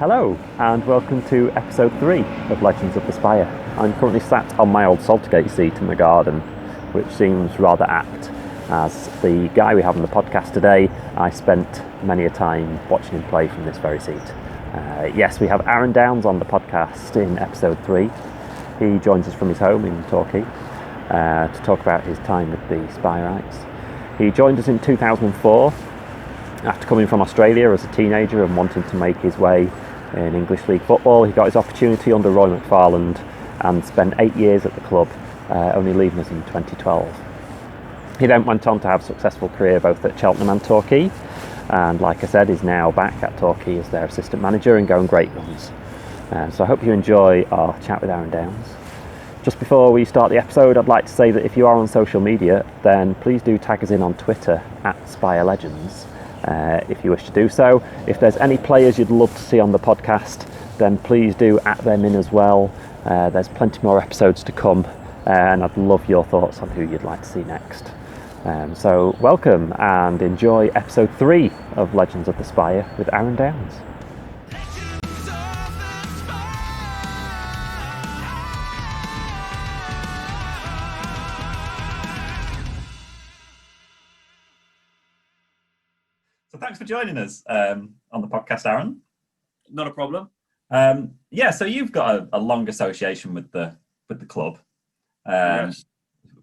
Hello and welcome to episode 3 of Legends of the Spire. I'm currently sat on my old Saltergate seat in the garden, which seems rather apt, as the guy we have on the podcast today, I spent many a time watching him play from this very seat. Yes, we have Aaron Downs on the podcast in episode 3. He joins us from his home in Torquay to talk about his time with the Spireites. He joined us in 2004 after coming from Australia as a teenager and wanting to make his way in English League football. He got his opportunity under Roy McFarland and spent 8 years at the club, only leaving us in 2012. He then went on to have a successful career both at Cheltenham and Torquay, and like I said, is now back at Torquay as their assistant manager and going great guns. So I hope you enjoy our chat with Aaron Downs. Just before we start the episode, I'd like to say that if you are on social media, then please do tag us in on Twitter at Spire Legends. If you wish to do so. If there's any players you'd love to see on the podcast, then please do at them in as well. There's plenty more episodes to come, and I'd love your thoughts on who you'd like to see next. So welcome and enjoy episode 3 of Legends of the Spire with Aaron Downs. So thanks for joining us on the podcast, Aaron. Not a problem. So you've got a long association with the club. Yes.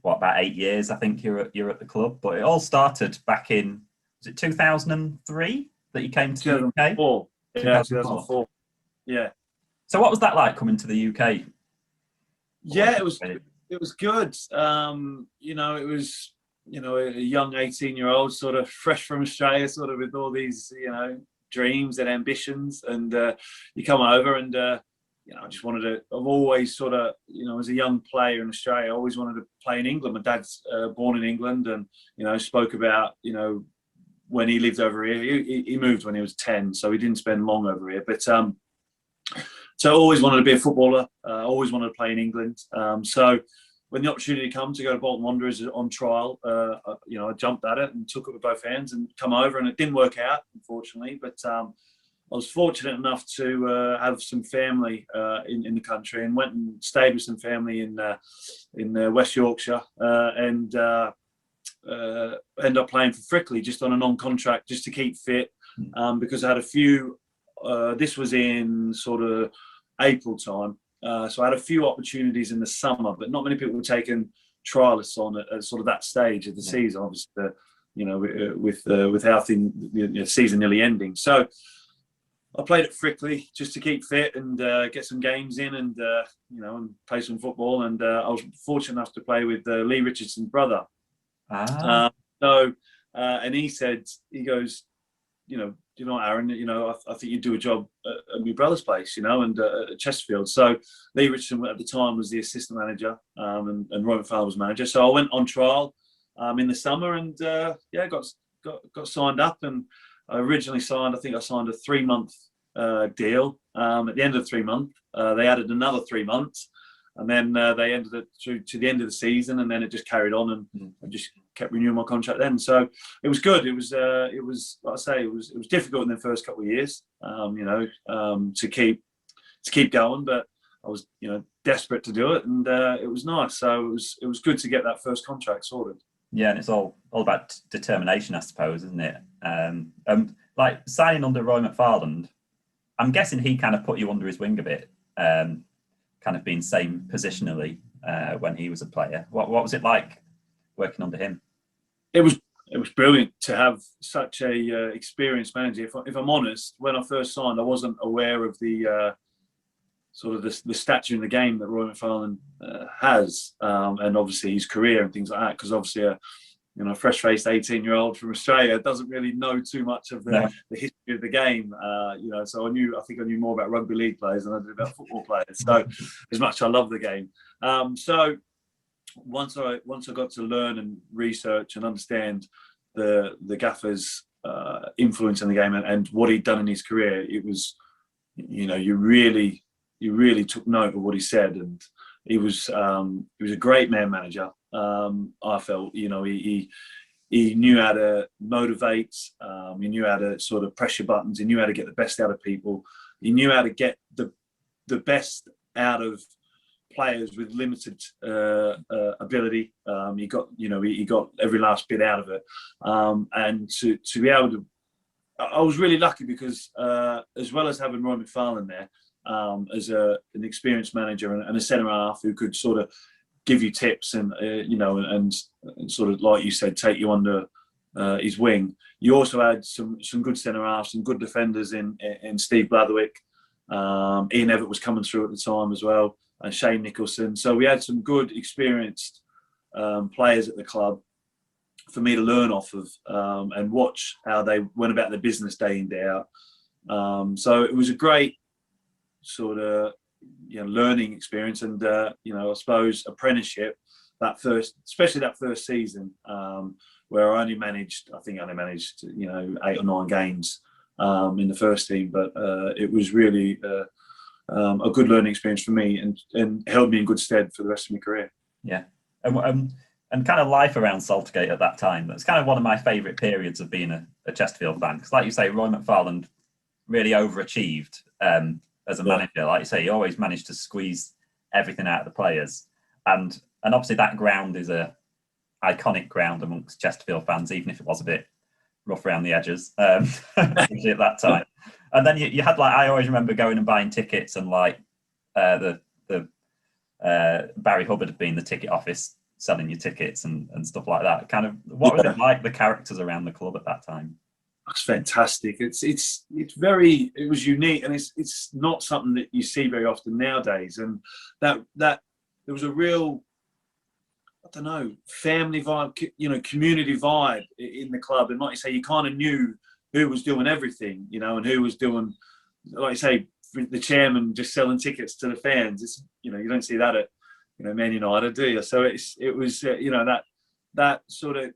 What, about 8 years? I think you're at the club. But it all started back in, was it 2003 that you came to the UK? 2004. Yeah, 2004. Yeah. So what was that like coming to the UK? Yeah, it was good. It was a young 18-year-old, sort of fresh from Australia, sort of with all these, dreams and ambitions. And you come over and, I just wanted to, I've always sort of, as a young player in Australia, I always wanted to play in England. My dad's born in England and, spoke about, when he lived over here. He moved when he was 10, so he didn't spend long over here. But so I always wanted to be a footballer. Always wanted to play in England. So when the opportunity came to go to Bolton Wanderers on trial, I jumped at it and took it with both hands and come over, and it didn't work out, unfortunately. But I was fortunate enough to have some family in the country and went and stayed with some family in West Yorkshire and ended up playing for Frickley just on a non-contract just to keep fit because I had a few, this was in sort of April time. So I had a few opportunities in the summer, but not many people were taking trialists on at sort of that stage of the season, obviously, with how the season nearly ending. So I played at Frickley just to keep fit and get some games in and, and play some football. And I was fortunate enough to play with Lee Richardson's brother. And he goes, Aaron, I think you'd do a job at my brother's place, and at Chesterfield. So Lee Richardson at the time was the assistant manager, and Roy McFarland was manager. So I went on trial in the summer and got signed up. And I originally signed, I think I signed a 3-month deal. At the end of the 3 months, they added another 3 months. And then they ended it through to the end of the season, and then it just carried on, and I just kept renewing my contract then. So it was good. It was like I say, it was difficult in the first couple of years, to keep going, but I was desperate to do it, and it was nice. So it was good to get that first contract sorted. Yeah, and it's all about determination, I suppose, isn't it? Like signing under Roy McFarland, I'm guessing he kind of put you under his wing a bit. Kind of being same positionally when he was a player. What was it like working under him? It was brilliant to have such a experienced manager. If I'm honest, when I first signed, I wasn't aware of the sort of the stature in the game that Roy McFarland has, and obviously his career and things like that. Because obviously a fresh-faced 18-year-old from Australia doesn't really know too much of the history of the game. So I think I knew more about rugby league players than I did about football players. So as much as I love the game. So once I got to learn and research and understand the gaffer's influence in the game and what he'd done in his career, it was, you really took note of what he said, and he was a great man manager. I felt, he knew how to motivate. He knew how to sort of pressure buttons. He knew how to get the best out of people. He knew how to get the best out of players with limited ability. He got every last bit out of it, and to be able to. I was really lucky because as well as having Roy McFarlane there as an experienced manager and a centre half who could sort of give you tips and and sort of, like you said, take you under his wing. You also had some good centre halves, some good defenders in Steve Blatherwick. Ian Evatt was coming through at the time as well, and Shane Nicholson. So we had some good, experienced players at the club for me to learn off of and watch how they went about their business day in, day out. So it was a great sort of learning experience, and I suppose apprenticeship. Especially that first season, where I managed 8 or 9 games in the first team, but it was really a good learning experience for me, and held me in good stead for the rest of my career. Yeah, and kind of life around Saltergate at that time. That's kind of one of my favourite periods of being a Chesterfield fan, because, like you say, Roy McFarlane really overachieved as a manager. Like you say, he always managed to squeeze everything out of the players, and obviously that ground is a iconic ground amongst Chesterfield fans, even if it was a bit rough around the edges, especially at that time. And then you had, like, I always remember going and buying tickets, and like the Barry Hubbard being the ticket office, selling your tickets and stuff like that. Kind of, what was it like, the characters around the club at that time? It's fantastic. It was unique, and it's not something that you see very often nowadays. And that there was a real, I don't know, family vibe, community vibe in the club. And like you say, you kind of knew who was doing everything, and who was doing, like you say, the chairman just selling tickets to the fans. It's, you don't see that at, Man United, do you? So it was, that sort of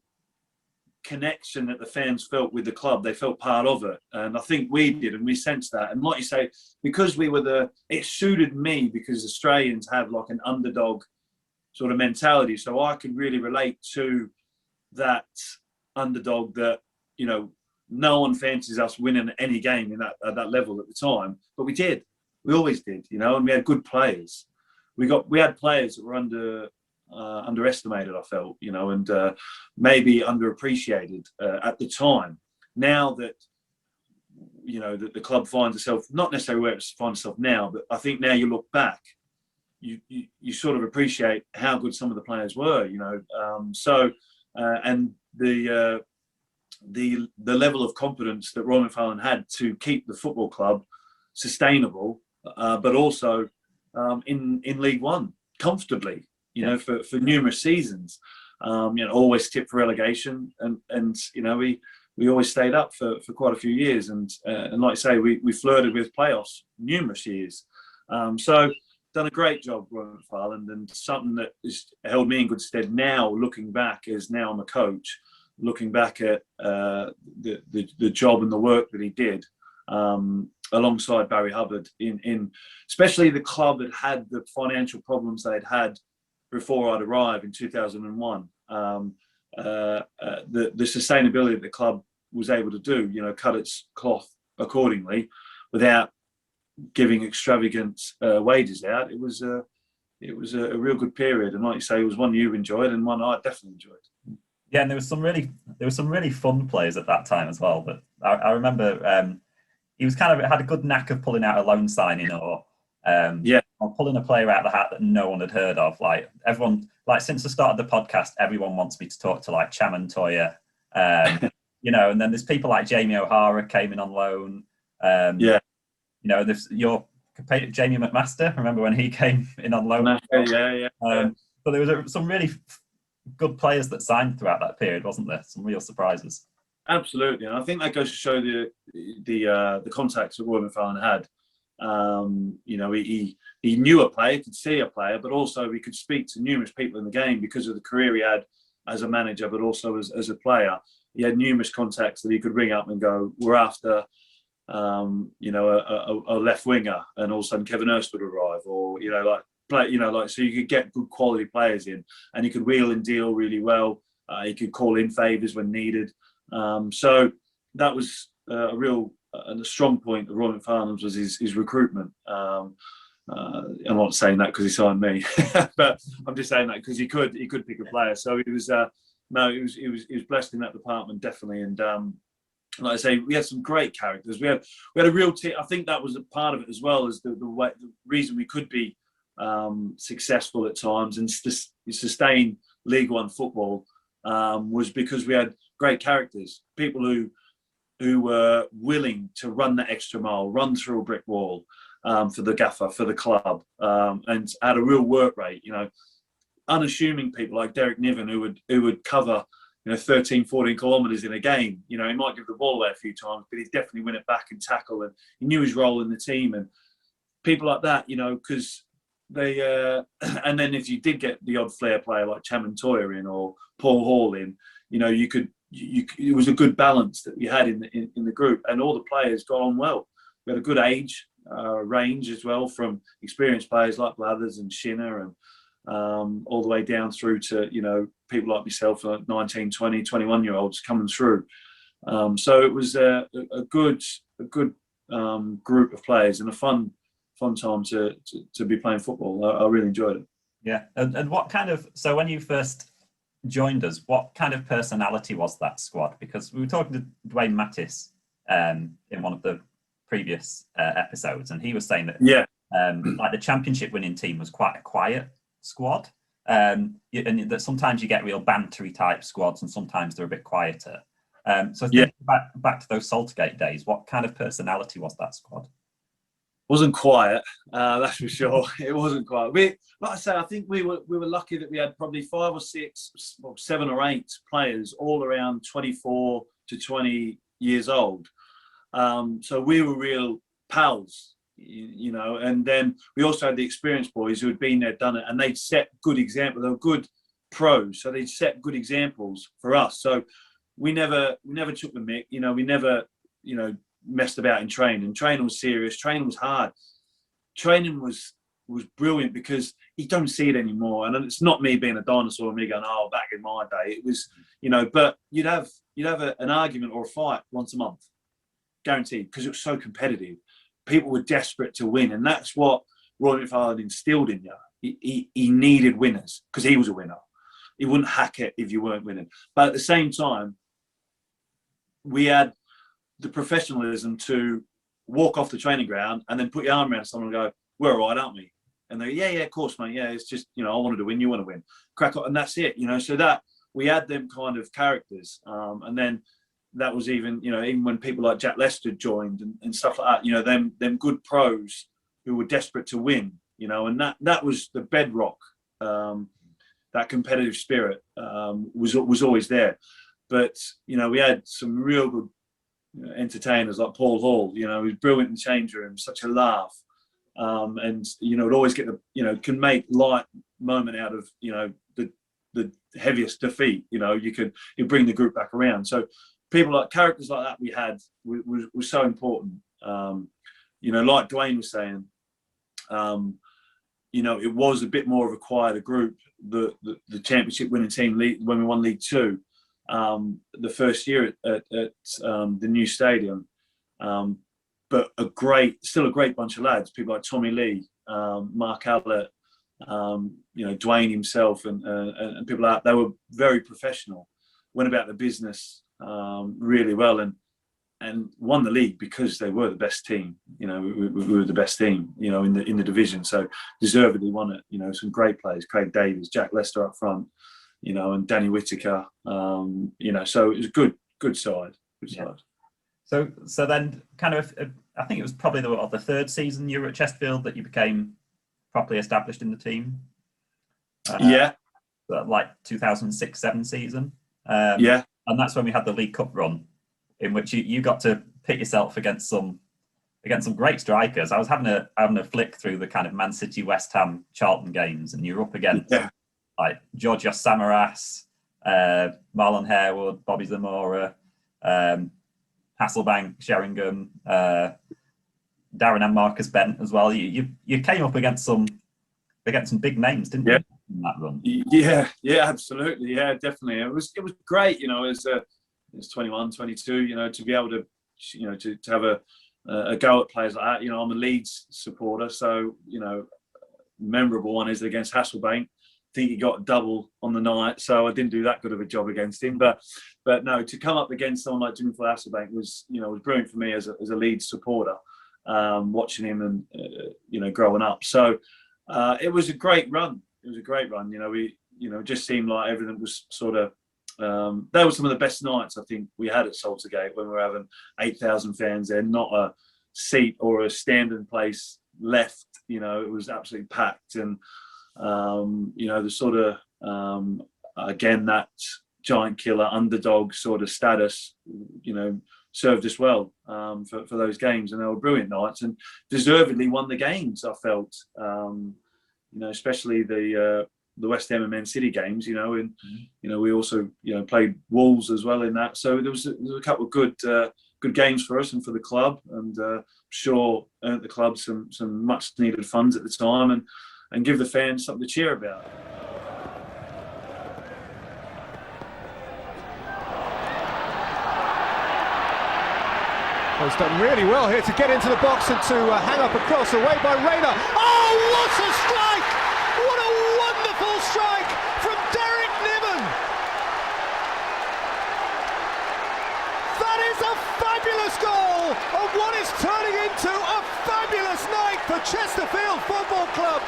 connection that the fans felt with the club. They felt part of it, and I think we did, and we sensed that. And like you say, because we were it suited me, because Australians have like an underdog sort of mentality, so I could really relate to that underdog that, no one fancies us winning any game at that level at the time, but we did. We always did, and we had good players. We had players that were underestimated, I felt, and maybe underappreciated at the time. Now that that the club finds itself, not necessarily where it finds itself now, but I think now you look back, you sort of appreciate how good some of the players were, and the level of confidence that Roy McFarlane had to keep the football club sustainable, but also in League One comfortably, for numerous seasons, always tipped for relegation, and we always stayed up for quite a few years, and like I say, we flirted with playoffs numerous years. So done a great job, Roy McFarlane, and something that has held me in good stead now, looking back, as now I'm a coach, looking back at the job and the work that he did alongside Barry Hubbard, in especially the club that had the financial problems they'd had before I'd arrived in 2001. The sustainability that the club was able to do, cut its cloth accordingly without giving extravagant wages out. It was a real good period, and like you say, it was one you enjoyed and one I definitely enjoyed. Yeah, and there was some really fun players at that time as well. But I remember he was had a good knack of pulling out a loan signing, or pulling a player out of the hat that no one had heard of. Like everyone, since the start of the podcast, everyone wants me to talk to like Chaman Toya, and then there's people like Jamie O'Hara came in on loan. There's your Jamie McMaster. Remember when he came in on loan? But there was some really good players that signed throughout that period, wasn't there? Some real surprises. Absolutely, and I think that goes to show the contacts that Roy McFarlane had. He knew a player, could see a player, but also he could speak to numerous people in the game because of the career he had as a manager, but also as a player. He had numerous contacts that he could ring up and go, "We're after, a left winger," and all of a sudden Kevin Hurst would arrive, or so you could get good quality players in, and he could wheel and deal really well. He could call in favours when needed. So that was a real and the strong point of Roy McFarland's was his recruitment. I'm not saying that because he signed me, but I'm just saying that because he could pick a player. So he was he was blessed in that department, definitely. And like I say, we had some great characters. We had a real team. I think that was a part of it as well, as the reason we could be successful at times and sustain League One football was because we had great characters, people who were willing to run that extra mile, run through a brick wall for the gaffer, for the club, and had a real work rate. Unassuming people like Derek Niven who would cover 13, 14 kilometres in a game. He might give the ball away a few times, but he'd definitely win it back and tackle, and he knew his role in the team. And people like that, because they and then if you did get the odd flair player like Chairman Toyer in or Paul Hall in, it was a good balance that you had in the group, and all the players got on well. We had a good age range as well, from experienced players like Blathers and Shinner, and all the way down through to people like myself, like 19, 20, 21-year-olds coming through. So it was a good group of players and a fun time to be playing football. I really enjoyed it. Yeah, and what kind of, so when you first joined us, what kind of personality was that squad? Because we were talking to Dwayne Mattis in one of the previous episodes, and he was saying that like the championship winning team was quite a quiet squad, and that sometimes you get real bantery type squads, and sometimes they're a bit quieter. So thinking back to those Saltergate days, what kind of personality was that squad? Wasn't quiet, that's for sure. It wasn't quiet. Like I say, I think we were lucky that we had probably 5 or 6, 7 or 8 players, all around 24 to 20 years old. So we were real pals, and then we also had the experienced boys who had been there, done it, and they'd set good examples. They were good pros, so they'd set good examples for us. So we never took the mick. We never messed about in training. Training was serious. Training was hard. Training was brilliant because you don't see it anymore. And it's not me being a dinosaur and me going, oh, back in my day. It was, but you'd have an argument or a fight once a month, guaranteed, because it was so competitive. People were desperate to win, and that's what Roy McFarland instilled in you. He needed winners because he was a winner. He wouldn't hack it if you weren't winning. But at the same time, we had the professionalism to walk off the training ground and then put your arm around someone and go, we're all right, aren't we? And they go, yeah, of course, mate. Yeah, it's just, I wanted to win, you want to win. Crack on, and that's it, so that we had them kind of characters. And then that was even when people like Jack Lester joined and stuff like that, them good pros who were desperate to win, and that was the bedrock. That competitive spirit was always there. But, we had some real good entertainers like Paul Hall, he was brilliant in the change room, such a laugh, and would always get can make light moment out of the heaviest defeat. He'd bring the group back around. So people like characters like that we had was so important. Like Dwayne was saying, it was a bit more of a quieter group. The championship winning team when we won League Two. The first year at the new stadium, but still a great bunch of lads. People like Tommy Lee, Mark Allett, Dwayne himself, and people like that. They were very professional, went about the business really well, and won the league because they were the best team. We were the best team, in the division. So deservedly won it. Some great players: Craig Davies, Jack Lester up front. And Danny Whitaker, so it was a good side. So then kind of, I think it was probably the third season you were at Chesterfield that you became properly established in the team. Like 2006-07 season. And that's when we had the League Cup run, in which you got to pit yourself against some great strikers. I was having a flick through the kind of Man City, West Ham, Charlton games, and you're up against like Georgios Samaras, Marlon Harewood, Bobby Zamora, Hasselbank, Sheringham, Darren and Marcus Bent as well. You came up against some big names, didn't you, in that run? Yeah, absolutely. Yeah, definitely. It was great, as 21, 22, to be able to to have a go at players like that. You know, I'm a Leeds supporter, so you know, memorable one is against Hasselbank. I think he got a double on the night, so I didn't do that good of a job against him. But no, to come up against someone like Jimmy Hasselbank was brilliant for me as a Leeds supporter, watching him and growing up. So it was a great run. It was a great run. It just seemed like everything was sort of. They were some of the best nights I think we had at Saltergate when we were having 8,000 fans there, not a seat or a standing place left. It was absolutely packed, and the sort of again, that giant killer underdog sort of status, served us well for those games, and they were brilliant nights, and deservedly won the games. I felt, especially the West Ham and Man City games, and we also played Wolves as well in that. So there was a couple of good games for us and for the club, and sure earned the club some much needed funds at the time, and give the fans something to cheer about. Well, he's done really well here to get into the box and to hang up a cross away by Rayner. Oh, what a strike! What a wonderful strike from Derek Niven! That is a fabulous goal of what is turning into a fabulous night for Chesterfield Football Club.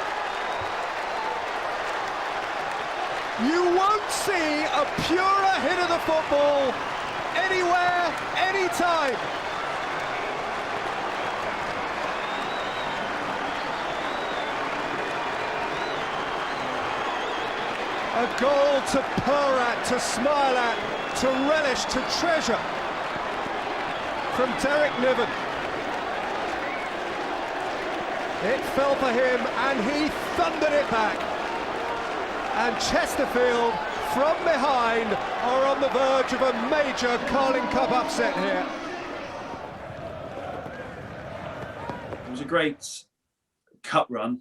You won't see a purer hit of the football anywhere, anytime. A goal to purr at, to smile at, to relish, to treasure from Derek Niven. It fell for him and he thundered it back. And Chesterfield, from behind, are on the verge of a major Carling Cup upset here. It was a great cup run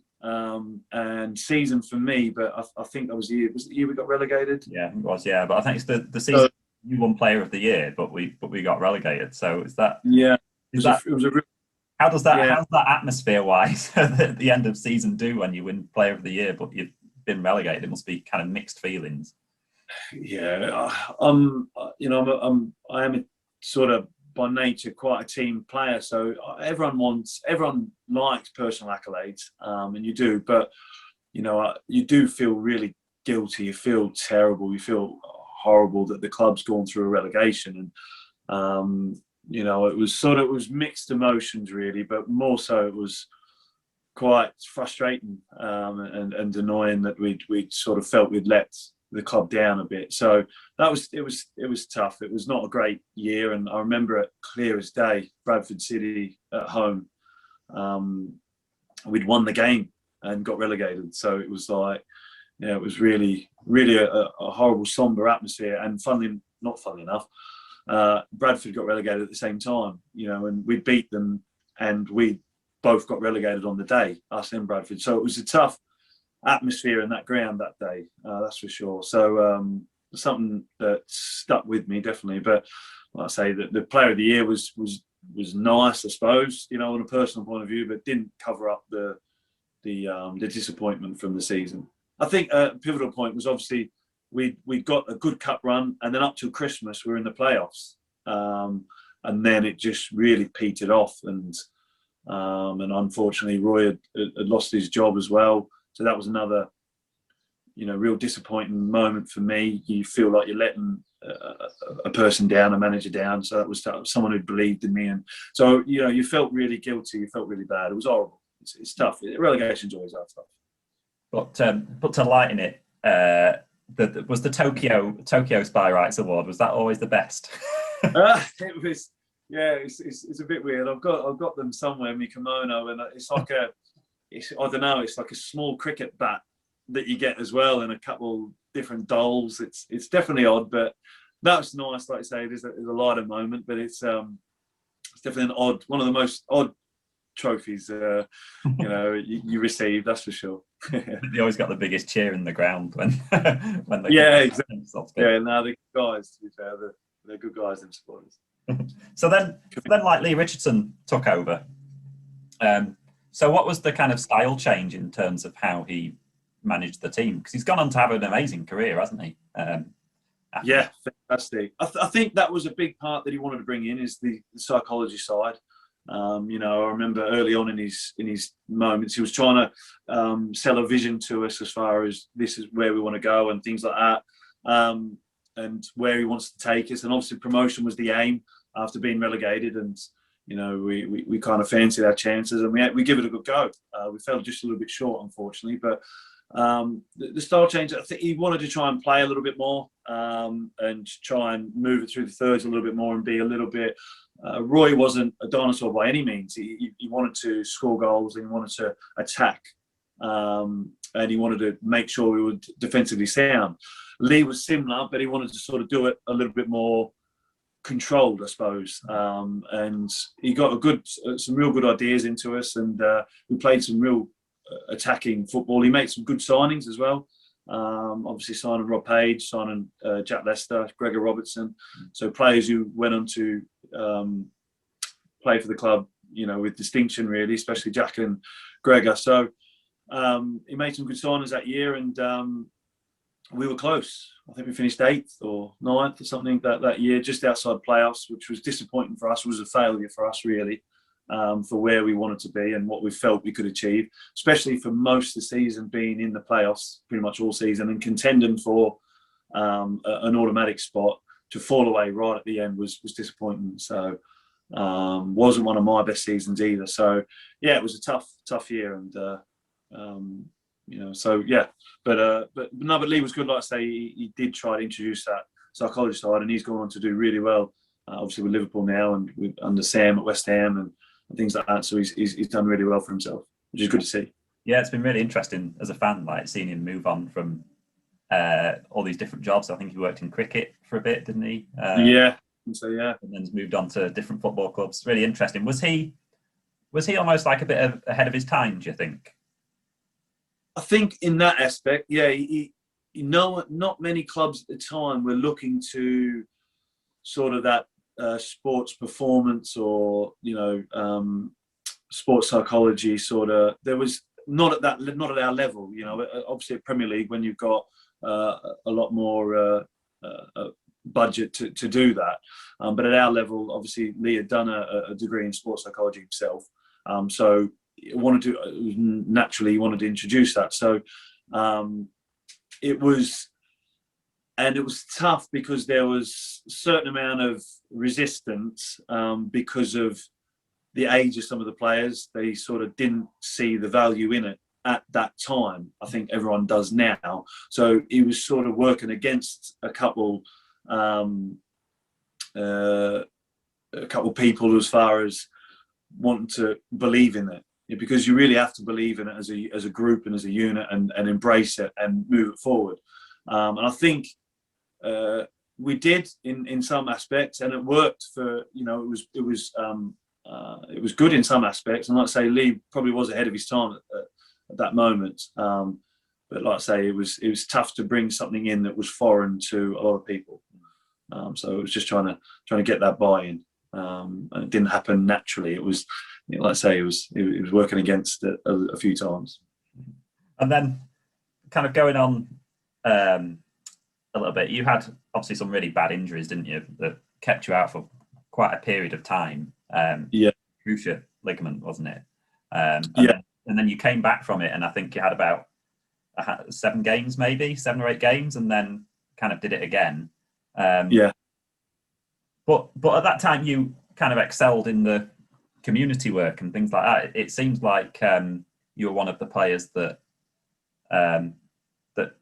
and season for me, but I think that was the year. Was it the year we got relegated? Yeah, it was. Yeah, but I think it's the season you won Player of the Year, but we got relegated. So is that? Yeah, it was a real. How does that? Yeah. How's that atmosphere-wise at the end of season do when you win Player of the Year, but you've been relegated? It must be kind of mixed feelings. Yeah, I am a sort of by nature quite a team player, so everyone likes personal accolades, and you do, but you do feel really guilty. You feel terrible. You feel horrible that the club's gone through a relegation, and it was mixed emotions really, but more so it was quite frustrating and annoying that we'd sort of felt we'd let the club down a bit. So it was tough. It was not a great year, and I remember it clear as day. Bradford City at home, we'd won the game and got relegated. So it was like, it was really a horrible, somber atmosphere. And not funnily enough, Bradford got relegated at the same time. And we beat them, and we both got relegated on the day, us and Bradford. So it was a tough atmosphere in that ground that day, that's for sure. So something that stuck with me definitely. But like I say, the Player of the Year was nice, I suppose, on a personal point of view, but didn't cover up the disappointment from the season. I think a pivotal point was obviously we got a good cup run, and then up till Christmas we were in the playoffs, and then it just really petered off, and unfortunately Roy had lost his job as well. So that was another, real disappointing moment for me. You feel like you're letting a person down, a manager down. So that was someone who believed in me, and so you felt really guilty. You felt really bad. It was horrible. It's tough. Relegation's always tough. But to lighten it, was the Tokyo Spy Rights Award? Was that always the best? It was. Yeah, it's a bit weird. I've got them somewhere in my kimono, and it's like I don't know. It's like a small cricket bat that you get as well, and a couple different dolls. It's definitely odd, but that's nice. Like I say, there's a lighter moment, but it's definitely one of the most odd trophies you receive. That's for sure. They always got the biggest cheer in the ground when exactly. Yeah, now the guys. To be fair, they're good guys and supporters. So then like Lee Richardson took over. So what was the kind of style change in terms of how he managed the team? Because he's gone on to have an amazing career, hasn't he? Yeah, fantastic. I think that was a big part that he wanted to bring in, is the psychology side. You know, I remember early on in his moments, he was trying to sell a vision to us as far as this is where we want to go and things like that, and where he wants to take us. And obviously, promotion was the aim after being relegated, and you know, we kind of fancied our chances, and we give it a good go. We fell just a little bit short, unfortunately, but the style change, I think he wanted to try and play a little bit more, and try and move it through the thirds a little bit more and be a little bit. Roy wasn't a dinosaur by any means. He wanted to score goals and he wanted to attack, and he wanted to make sure we were defensively sound. Lee was similar, but he wanted to sort of do it a little bit more controlled, I suppose. And he got some real good ideas into us, and we played some real attacking football. He made some good signings as well. Obviously signing Rob Page, signing Jack Lester, Gregor Robertson. So players who went on to play for the club, you know, with distinction really, especially Jack and Gregor. So he made some good signings that year, and we were close. I think we finished 8th or 9th or something that year, just outside playoffs, which was disappointing for us. It was a failure for us really, for where we wanted to be and what we felt we could achieve, especially for most of the season being in the playoffs pretty much all season and contending for an automatic spot. To fall away right at the end was disappointing. So wasn't one of my best seasons either. So yeah, it was a tough year, and you know, so yeah, but Lee was good. Like I say, he did try to introduce that psychology side, and he's gone on to do really well. Obviously with Liverpool now, and under Sam at West Ham and things like that. So he's done really well for himself, which is good to see. Yeah, it's been really interesting as a fan, like seeing him move on from all these different jobs. I think he worked in cricket for a bit, didn't he? Yeah. So yeah, and then moved on to different football clubs. Really interesting. Was he almost like a bit ahead of his time, do you think? I think in that aspect, yeah, not many clubs at the time were looking to sort of that sports performance or, you know, sports psychology sort of. There was not at our level, you know. Obviously at Premier League, when you've got a lot more budget to do that, but at our level, obviously Lee had done a degree in sports psychology himself, so he wanted to introduce that. So it was tough because there was a certain amount of resistance because of the age of some of the players. They sort of didn't see the value in it at that time. I think everyone does now. So he was sort of working against a couple people as far as wanting to believe in it. Because you really have to believe in it as a group and as a unit, and embrace it and move it forward. And I think we did in some aspects, and it worked for, you know, it was good in some aspects. And like I say, Lee probably was ahead of his time at that moment. But like I say, it was tough to bring something in that was foreign to a lot of people. So it was just trying to get that buy-in, and it didn't happen naturally. It was, you know, like I say, it was working against it a few times. And then, kind of going on a little bit, you had obviously some really bad injuries, didn't you, that kept you out for quite a period of time? Yeah, cruciate ligament, wasn't it? And then you came back from it, and I think you had about 7 games, maybe 7 or 8 games, and then kind of did it again. Yeah. But at that time, you kind of excelled in the community work and things like that. It seems like you were one of the players that that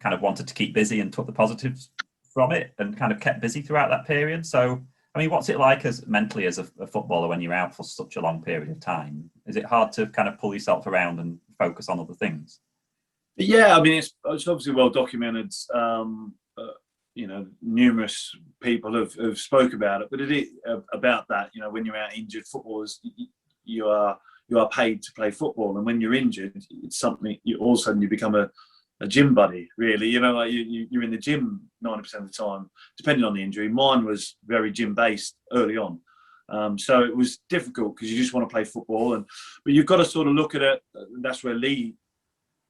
kind of wanted to keep busy and took the positives from it and kind of kept busy throughout that period. So, I mean, what's it like mentally as a footballer when you're out for such a long period of time? Is it hard to kind of pull yourself around and focus on other things? Yeah, I mean, it's obviously well documented. You know, numerous people have spoke about it, but it is about that. You know, when you're out injured, footballers, you are paid to play football, and when you're injured, it's something. All of a sudden, you become gym buddy, really. You know, like you're in the gym 90% of the time, depending on the injury. Mine was very gym based early on. So it was difficult because you just want to play football, but you've got to sort of look at it. That's where Lee,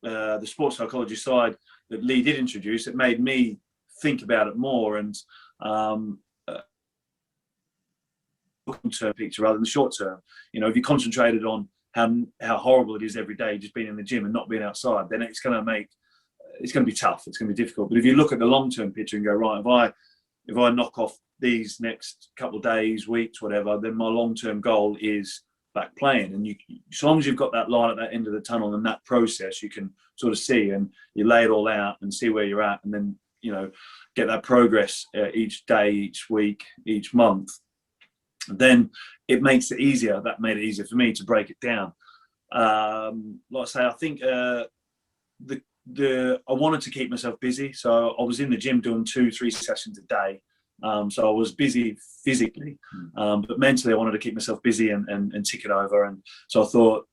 the sports psychology side that Lee did introduce, it made me think about it more and long-term picture rather than the short term. You know, if you concentrated on how horrible it is every day just being in the gym and not being outside, then it's going to be tough. It's going to be difficult. But if you look at the long-term picture and go, right, if I knock off these next couple of days, weeks, whatever, then my long-term goal is back playing. And as long as you've got that light at that end of the tunnel and that process, you can sort of see and you lay it all out and see where you're at, and then, you know, get that progress each day, each week, each month. Then it makes it easier. That made it easier for me to break it down. Like I say, I think I wanted to keep myself busy, so I was in the gym doing 2-3 sessions a day. So I was busy physically, but mentally I wanted to keep myself busy and tick it over. And so I thought,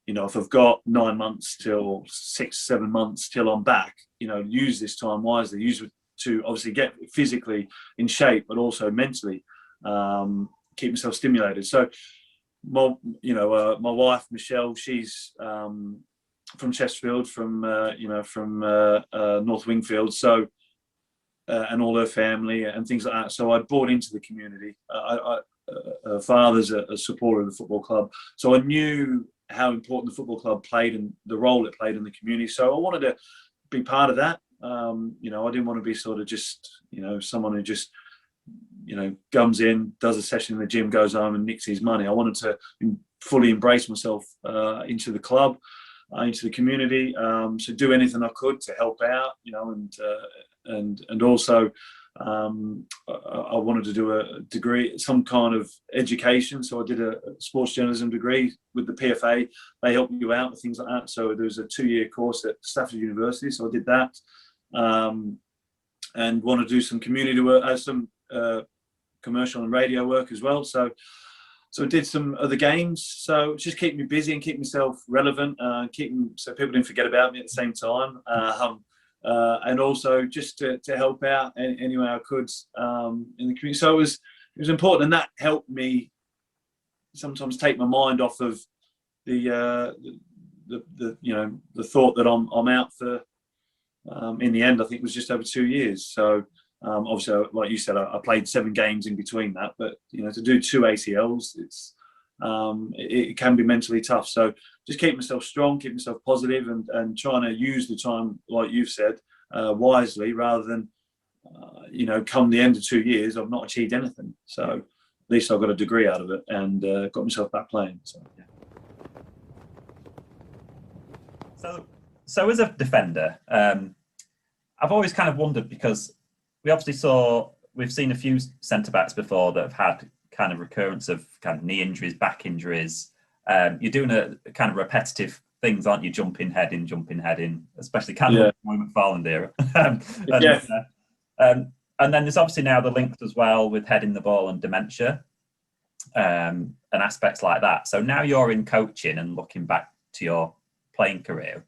you know, if I've got 9 months till 6-7 months till I'm back, you know, use this time wisely. Use it to obviously get physically in shape, but also mentally keep myself stimulated. So, my wife Michelle, she's from Chesterfield, from North Wingfield. So. And all her family and things like that. So I bought into the community. Her father's a supporter of the football club. So I knew how important the football club played and the role it played in the community. So I wanted to be part of that. You know, I didn't want to be sort of just, you know, someone who just, you know, comes in, does a session in the gym, goes home and nicks his money. I wanted to fully embrace myself into the club, into the community. So do anything I could to help out, you know, and also I wanted to do a degree, some kind of education. So I did a sports journalism degree with the PFA. They help you out with things like that. So there was a 2-year course at Chesterfield University. So I did that, and want to do some community work, some commercial and radio work as well. So I did some other games. So just keep me busy and keep myself relevant, so people didn't forget about me at the same time. And also just to help out any way I could in the community. So it was important, and that helped me sometimes take my mind off of the thought that I'm out for. In the end, I think it was just over 2 years. So obviously, like you said, I played 7 games in between that. But you know, to do 2 ACLs, it can be mentally tough. So just keep myself strong, keep myself positive, and trying to use the time, like you've said, wisely, rather than, you know, come the end of 2 years, I've not achieved anything. So at least I got a degree out of it and got myself back playing. So as a defender, I've always kind of wondered, because we've seen a few centre-backs before that have had kind of recurrence of kind of knee injuries, back injuries. You're doing a kind of repetitive things, aren't you? Jumping, heading, especially kind of McFarland era. And then there's obviously now the link as well with heading the ball and dementia, and aspects like that. So now you're in coaching and looking back to your playing career.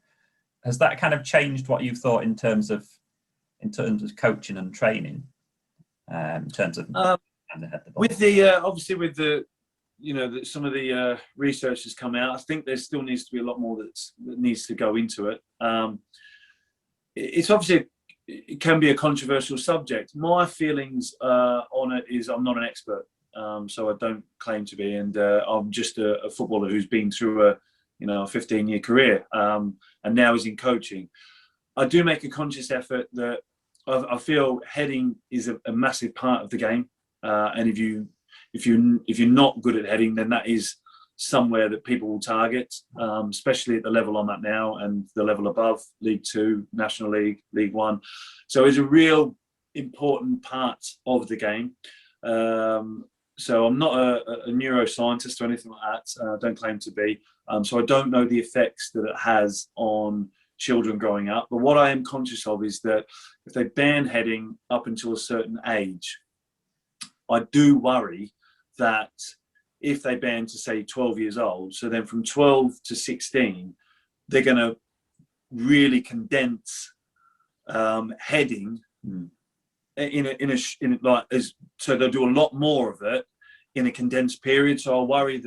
Has that kind of changed what you've thought in terms of coaching and training? In terms of with the obviously with the, you know, some of the research has come out. I think there still needs to be a lot more that needs to go into it. It's obviously, it can be a controversial subject. My feelings on it is I'm not an expert, so I don't claim to be, and I'm just a footballer who's been through a 15-year career, and now is in coaching. I do make a conscious effort that I feel heading is a massive part of the game, and if you're not good at heading, then that is somewhere that people will target, especially at the level I'm at now and the level above, League 2, National League, League 1. So it's a real important part of the game. So I'm not a neuroscientist or anything like that. I don't claim to be. So I don't know the effects that it has on children growing up. But what I am conscious of is that if they ban heading up until a certain age, I do worry that if they ban to, say, 12 years old, so then from 12 to 16, they're going to really condense heading so they'll do a lot more of it in a condensed period. So I worry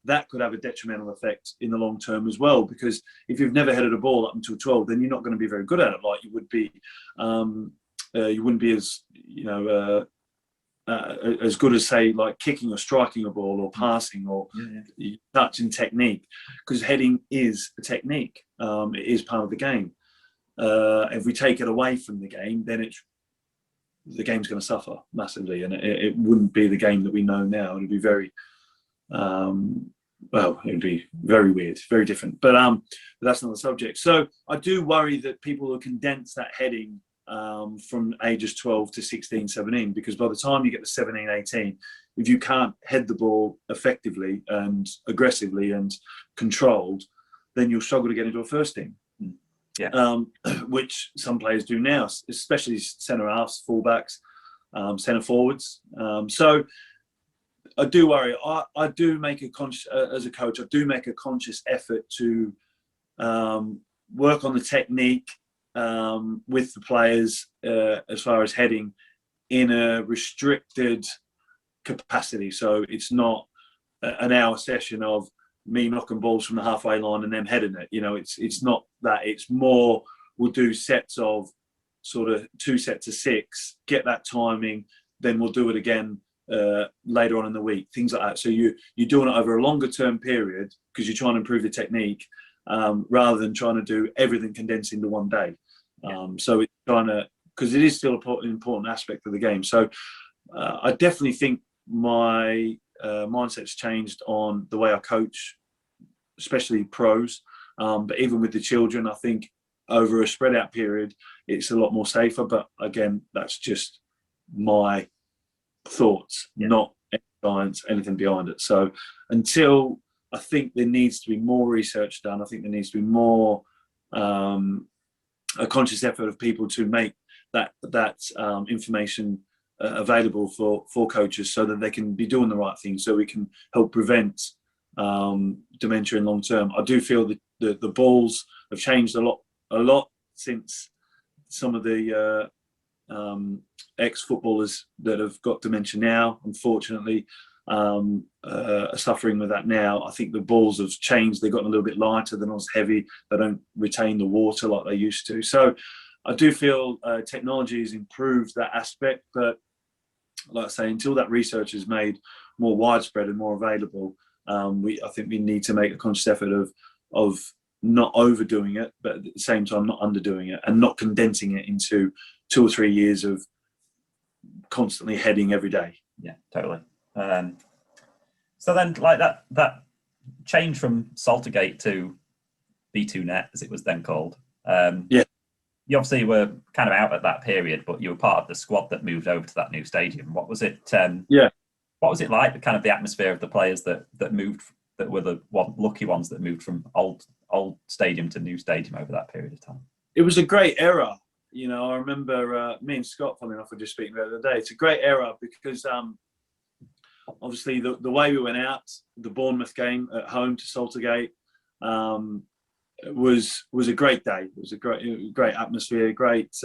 that could have a detrimental effect in the long term as well, because if you've never headed a ball up until 12, then you're not going to be very good at it like you would be. You wouldn't be as as good as, say, like kicking or striking a ball or passing or touching technique, because heading is a technique. It is part of the game. If we take it away from the game, then the game's going to suffer massively, and it wouldn't be the game that we know now. It'd be very, it'd be very weird, very different. But that's not the subject. So I do worry that people will condense that heading from ages 12 to 16, 17, because by the time you get to 17, 18, if you can't head the ball effectively and aggressively and controlled, then you'll struggle to get into a first team. Which some players do now, especially centre halves, fullbacks, centre forwards. So I do worry. I do make as a coach, I do make a conscious effort to work on the technique with the players as far as heading in a restricted capacity. So it's not an hour session of me knocking balls from the halfway line and them heading it. It's not that. It's more, we'll do sets of sort of 2 sets of 6, get that timing, then we'll do it again later on in the week, things like that. So you're doing it over a longer term period because you're trying to improve the technique rather than trying to do everything condensed into one day. So it's trying to, because it is still an important aspect of the game. So I definitely think my mindset's changed on the way I coach, especially pros, but even with the children, I think over a spread out period it's a lot more safer. But again, that's just my thoughts, not science, anything behind it. So until, I think there needs to be more research done, I think there needs to be more a conscious effort of people to make that information available for coaches, so that they can be doing the right thing, so we can help prevent dementia in long term. I do feel that the balls have changed a lot since some of the ex-footballers that have got dementia now, unfortunately, are suffering with that now. I think the balls have changed. They've gotten a little bit lighter, they're not as heavy, they don't retain the water like they used to. So I do feel technology has improved that aspect, but like I say, until that research is made more widespread and more available, I think we need to make a conscious effort of not overdoing it, but at the same time not underdoing it, and not condensing it into 2 or 3 years of constantly heading every day. Yeah, totally. So then, like that change from Saltergate to B2Net, as it was then called. You obviously were kind of out at that period, but you were part of the squad that moved over to that new stadium. What was it? What was it like? The kind of the atmosphere of the players that moved, that were the lucky ones that moved from old stadium to new stadium over that period of time? It was a great era. I remember me and Scott, funny enough, were just speaking about it the other day. It's a great era because obviously the way we went out, the Bournemouth game at home to Saltergate, was a great day. It was a great atmosphere, great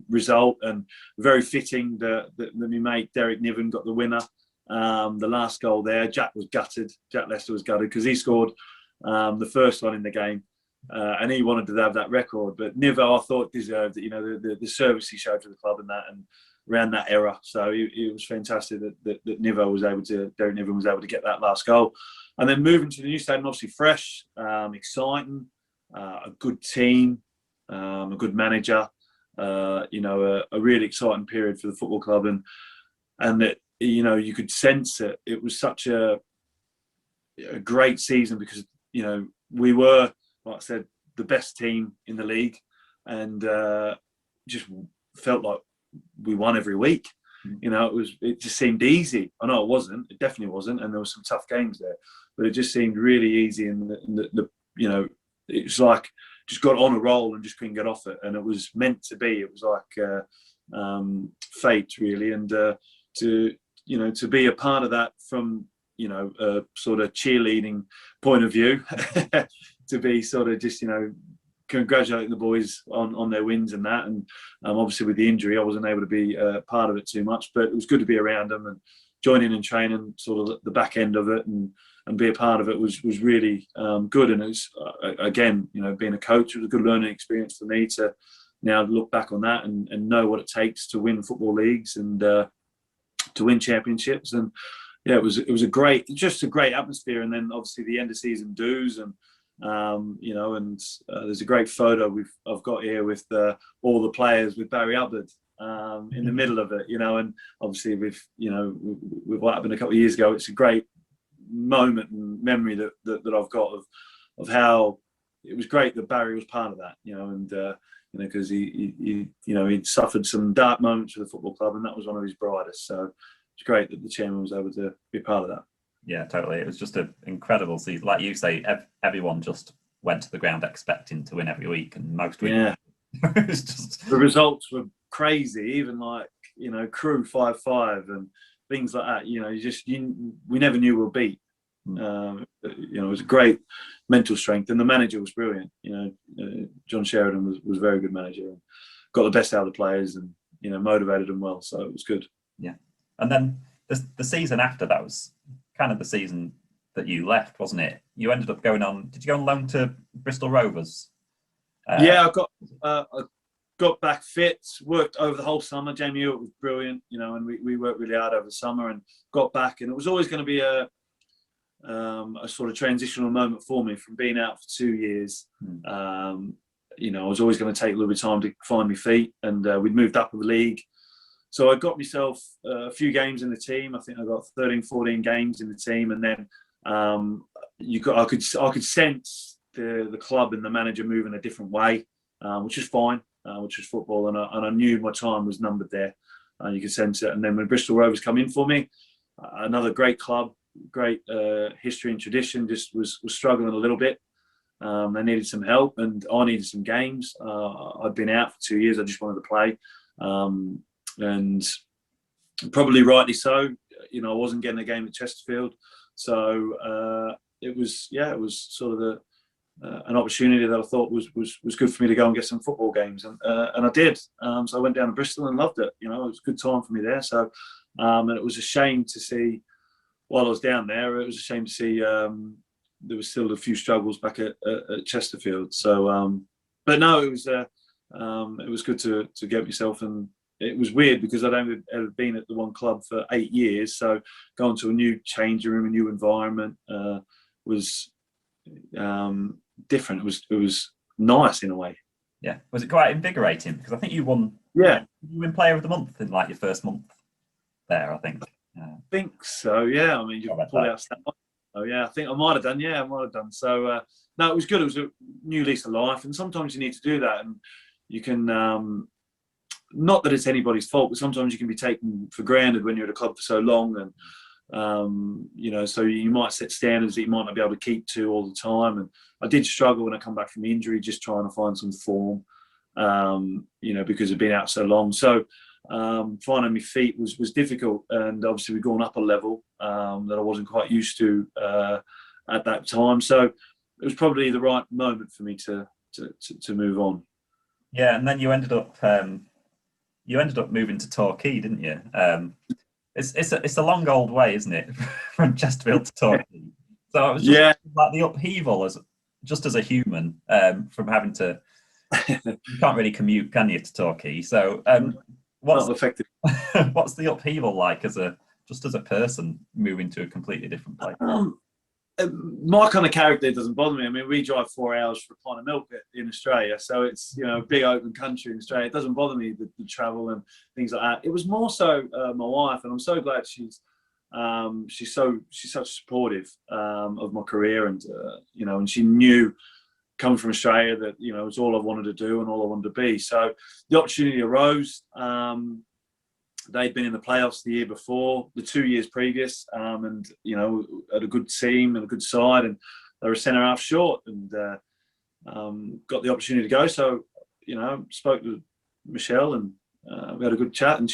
result, and very fitting that my mate Derek Niven got the winner. The last goal there, Jack Lester was gutted because he scored the first one in the game, and he wanted to have that record. But Nivo, I thought, deserved it. The service he showed to the club and around that era. So it was fantastic that Derek Niven was able to get that last goal. And then moving to the new stadium, obviously fresh, exciting. A good team, a good manager, a really exciting period for the football club, and that you could sense it. It was such a great season because we were, like I said, the best team in the league, and just felt like we won every week. It just seemed easy. I know it wasn't. It definitely wasn't, and there were some tough games there, but it just seemed really easy, and it's like just got on a roll and just couldn't get off it, and it was meant to be. It was like fate, really, and to be a part of that from a sort of cheerleading point of view, to be sort of just congratulating the boys on their wins and that. And obviously with the injury, I wasn't able to be part of it too much, but it was good to be around them and join in and training sort of the back end of it and be a part of it was really good. And it was, again, being a coach, it was a good learning experience for me to now look back on that and know what it takes to win football leagues and to win championships. And yeah, it was a great atmosphere. And then obviously the end of season do's and there's a great photo I've got here with all the players with Barry Hubbard in the middle of it, and obviously with what happened a couple of years ago, it's a great moment and memory that I've got of how it was great that Barry was part of that, because he'd suffered some dark moments with the football club, and that was one of his brightest. So it's great that the chairman was able to be part of that. Yeah, totally. It was just an incredible season. Like you say, everyone just went to the ground expecting to win every week, and most weeks. Yeah. It was just... The results were crazy, even like, Crew 5-5 and things like that. We never knew we'll beat. It was a great mental strength, and the manager was brilliant. John Sheridan was a very good manager and got the best out of the players and, motivated them well. So it was good. Yeah. And then the season after that was kind of the season that you left, wasn't it? You ended up going on. Did you go on loan to Bristol Rovers? Yeah, I got back fit. Worked over the whole summer. Jamie Hewitt was brilliant, and we worked really hard over the summer and got back. And it was always going to be a sort of transitional moment for me from being out for 2 years. I was always going to take a little bit of time to find my feet, and we'd moved up in the league. So I got myself a few games in the team. I think I got 13, 14 games in the team. And then I could sense the club and the manager moving a different way, which is fine, which is football. And I knew my time was numbered there. You could sense it. And then when Bristol Rovers come in for me, another great club, great history and tradition, just was struggling a little bit. They needed some help and I needed some games. I'd been out for 2 years. I just wanted to play. And probably rightly so. I wasn't getting a game at Chesterfield. So it was sort of an opportunity that I thought was good for me to go and get some football games. And I did. So I went down to Bristol and loved it. It was a good time for me there. So, and it was a shame to see, while I was down there, it was a shame to see there was still a few struggles back at Chesterfield. So, but no, it was good to get myself, and it was weird because I'd only ever been at the one club for 8 years. So going to a new changing room, a new environment was different. It was nice in a way. Yeah. Was it quite invigorating? Because I think you won. Yeah. You win Player of the Month in like your first month there, I think. I think so. Yeah. I mean, you pulled out stuff. Oh yeah, I think I might have done. Yeah, I might have done. So no, it was good. It was a new lease of life, and sometimes you need to do that, and you can. Not that it's anybody's fault, but sometimes you can be taken for granted when you're at a club for so long, and so you might set standards that you might not be able to keep to all the time. And I did struggle when I come back from injury, just trying to find some form, because I've been out so long. So finding my feet was difficult, and obviously we've gone up a level that I wasn't quite used to at that time. So it was probably the right moment for me to move on. Yeah, and then you ended up moving to Torquay, didn't you? It's a long old way, isn't it, from Chesterfield to Torquay? So it was just like the upheaval as a human, from having to. You can't really commute, can you, to Torquay? So what's the upheaval like as a person moving to a completely different place? My kind of character doesn't bother me. I mean, we drive 4 hours for a pint of milk in Australia, so it's a big open country in Australia. It doesn't bother me the travel and things like that. It was more so my wife, and I'm so glad she's such supportive of my career, and and she knew coming from Australia that it was all I wanted to do and all I wanted to be. So the opportunity arose. They'd been in the playoffs the year before, the 2 years previous, and had a good team and a good side, and they were centre half short, and got the opportunity to go. So spoke to Michelle, and we had a good chat, and I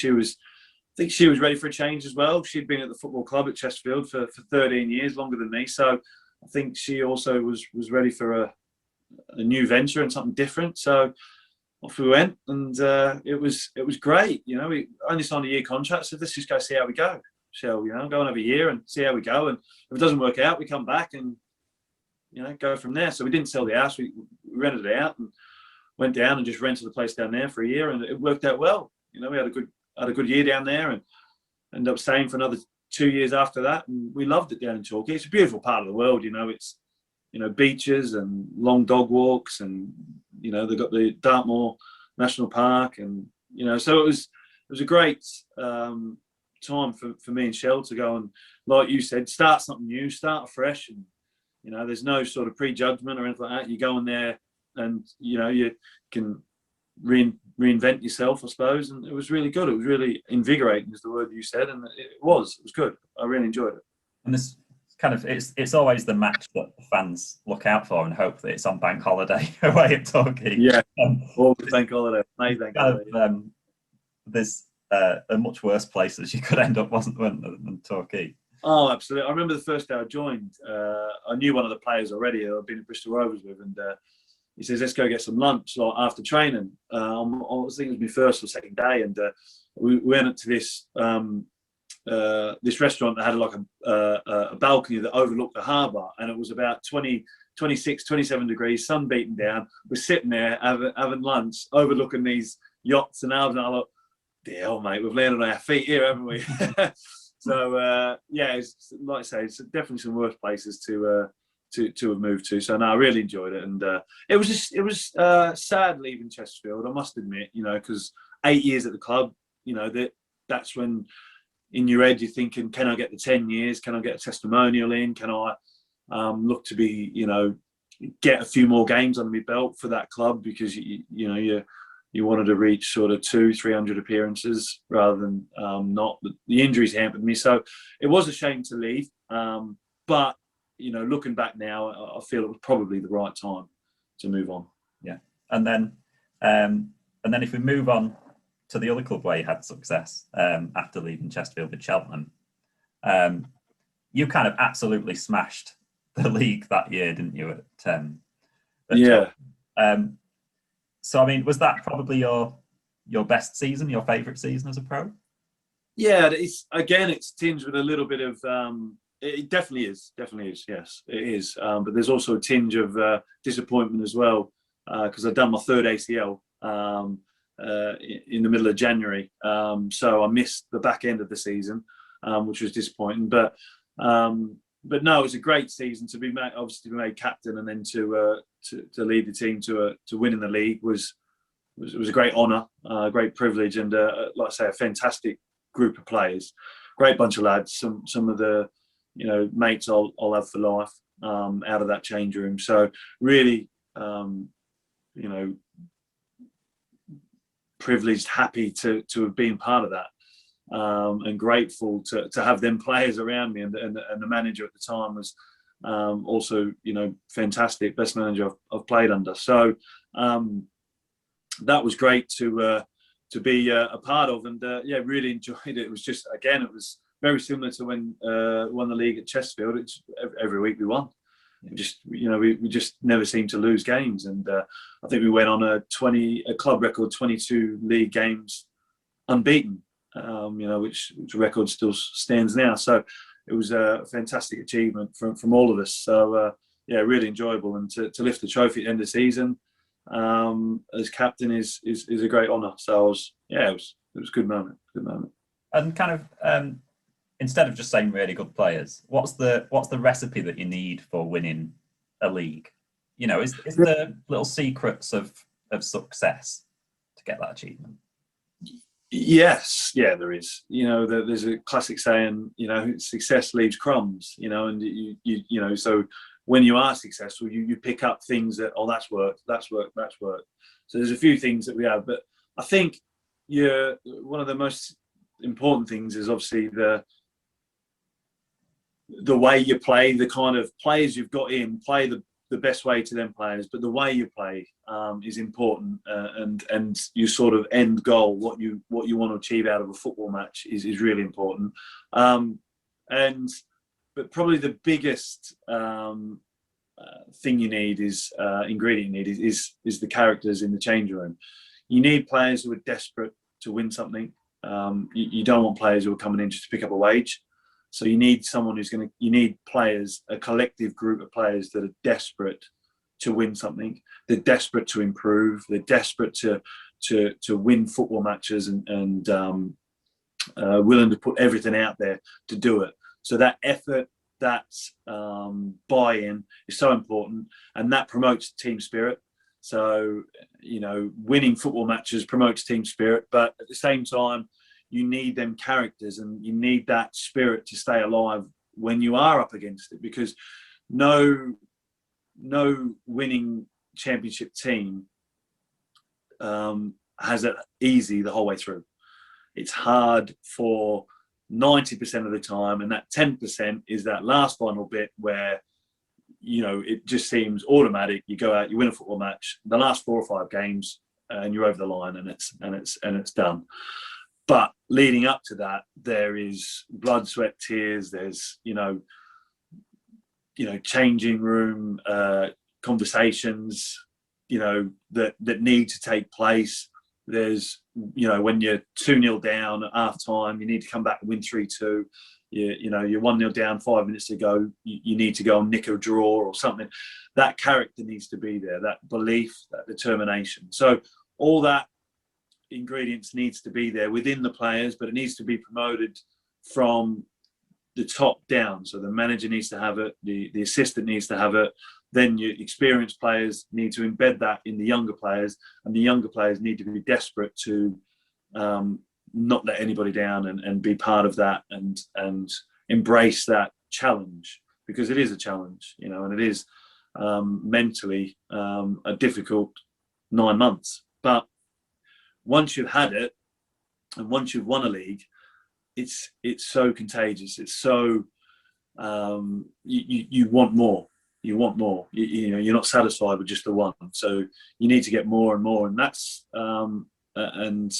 think she was ready for a change as well. She'd been at the football club at Chesterfield for 13 years, longer than me. So I think she also was ready for a new venture and something different. So off we went, and it was great. You know, we only signed a year contract, so let's just go see how we go. So, you know, go another year and see how we go. And if it doesn't work out, we come back and, you know, go from there. So we didn't sell the house. We rented it out and went down and just rented the place down there for a year, and it worked out well. You know, we had a good year down there, and ended up staying for another 2 years after that. And we loved it down in Torquay. It's a beautiful part of the world. You know, it's, you know, beaches and long dog walks, and, you know, they've got the Dartmoor National Park, and, you know, so it was a great time for me and Shell to go and, like you said, start something new, start afresh. And, you know, there's no sort of prejudgment or anything like that. You go in there and, you know, you can reinvent yourself, I suppose. And it was really good. It was really invigorating, is the word you said. And it was good. I really enjoyed it. And this kind of, it's always the match that the fans look out for and hope that it's on bank holiday away at Torquay. Yeah, all the bank holiday. Bank holiday. There's a much worse places you could end up, weren't there, than Torquay? Oh, absolutely. I remember the first day I joined, I knew one of the players already who I'd been at Bristol Rovers with, and he says, let's go get some lunch like, after training. I think it was my first or second day, and we went to this this restaurant that had like a balcony that overlooked the harbour, and it was about 26, 27 degrees, sun beating down. We're sitting there having lunch, overlooking these yachts and harbors, and I thought, dear, oh, mate, we've landed on our feet here, haven't we? So yeah, it's, like I say, it's definitely some worse places to have moved to. So no, I really enjoyed it, and it was sad leaving Chesterfield, I must admit, you know, because 8 years at the club, you know, that's when in your head you're thinking, can I get the 10 years? Can I get a testimonial in? Can I look to be, you know, get a few more games under my belt for that club, because you know you wanted to reach sort of 200-300 appearances rather than not. The injuries hampered me, so it was a shame to leave. But you know, looking back now, I feel it was probably the right time to move on. Yeah, and then if we move on to the other club where you had success after leaving Chesterfield with Cheltenham, you kind of absolutely smashed the league that year, didn't you? At Yeah. Cheltenham? So, I mean, was that probably your best season, your favourite season as a pro? Yeah, it's tinged with a little bit of. It definitely is. Yes, it is. But there's also a tinge of disappointment as well, because I'd done my third ACL in the middle of January, so I missed the back end of the season, which was disappointing. But no, it was a great season to be made, obviously to be made captain, and then to lead the team to winning the league was a great honour, a great privilege, and like I say, a fantastic group of players, great bunch of lads. Some of the, you know, mates I'll have for life out of that change room. So really, you know, privileged, happy to have been part of that. And grateful to have them players around me, and the manager at the time was also, you know, fantastic, best manager I've played under. So that was great to be a part of, and yeah, really enjoyed it. It was just, again, it was very similar to when won the league at Chesterfield. It's every week we won. We just, you know, we just never seemed to lose games, and I think we went on a club record 22 league games unbeaten. You know, which record still stands now. So it was a fantastic achievement from all of us. So yeah, really enjoyable, and to lift the trophy at the end of the season as captain is a great honour. So it was a good moment. And kind of instead of just saying really good players, what's the recipe that you need for winning a league? You know, is there little secrets of success to get that achievement? Yes, yeah, there is. You know, there's a classic saying, you know, success leaves crumbs. You know, and you know, so when you are successful, you pick up things that, oh, that's worked. So there's a few things that we have, but I think one of the most important things is obviously the way you play, the kind of players you've got in, play the best way to them players, but the way you play is important, and your sort of end goal, what you want to achieve out of a football match is really important. But probably the biggest thing you need is ingredient you need is the characters in the change room. You need players who are desperate to win something. You don't want players who are coming in just to pick up a wage. So you need someone you need players, a collective group of players that are desperate to win something. They're desperate to improve. They're desperate to win football matches and willing to put everything out there to do it. So that effort, that buy-in is so important, and that promotes team spirit. So, winning football matches promotes team spirit, but at the same time, you need them characters and you need that spirit to stay alive when you are up against it, because no winning championship team has it easy the whole way through. It's hard for 90% of the time, and that 10% is that last final bit where it just seems automatic. You go out, you win a football match, the last 4 or 5 games, and you're over the line, and it's done. But leading up to that, there is blood, sweat, tears. There's changing room conversations, that need to take place. There's when you're 2-0 down at half time, you need to come back and win 3-2. You're 1-0 down 5 minutes to go. You need to go and nick a draw or something. That character needs to be there, that belief, that determination. So all that ingredients needs to be there within the players, but it needs to be promoted from the top down. So the manager needs to have it, the assistant needs to have it. Then your experienced players need to embed that in the younger players, and the younger players need to be desperate to not let anybody down and be part of that and embrace that challenge, because it is a challenge, and it is mentally a difficult 9 months. But once you've had it and once you've won a league, it's so contagious. It's so you want more. You want more. You're not satisfied with just the one, so you need to get more and more. And that's and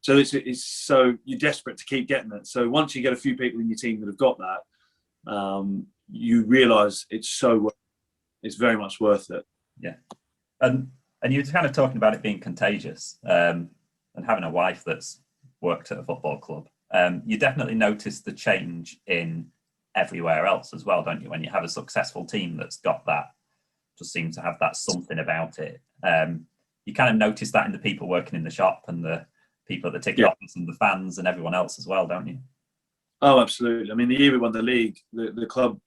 so it's so you're desperate to keep getting it. So once you get a few people in your team that have got that, you realise it's very much worth it. Yeah, and you were kind of talking about it being contagious, and having a wife that's worked at a football club. You definitely notice the change in everywhere else as well, don't you? When you have a successful team that's got that, just seems to have that something about it. You kind of notice that in the people working in the shop and the people at the ticket office and the fans and everyone else as well, don't you? Oh, absolutely. I mean, the year we won the league, the club,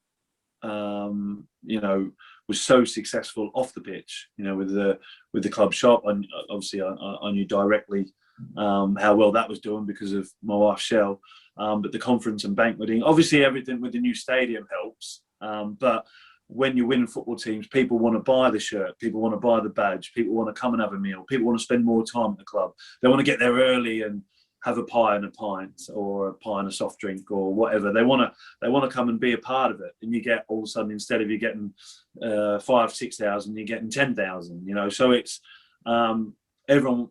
was so successful off the pitch. With the club shop, and obviously I knew directly how well that was doing because of my wife Shell. But the conference and banqueting, obviously everything with the new stadium helps. But when you're winning football teams, people want to buy the shirt, people want to buy the badge, people want to come and have a meal, people want to spend more time at the club. They want to get there early and have a pie and a pint, or a pie and a soft drink, or whatever. They want to come and be a part of it. And you get, all of a sudden, instead of you getting 5,000-6,000, you're getting 10,000. So it's everyone.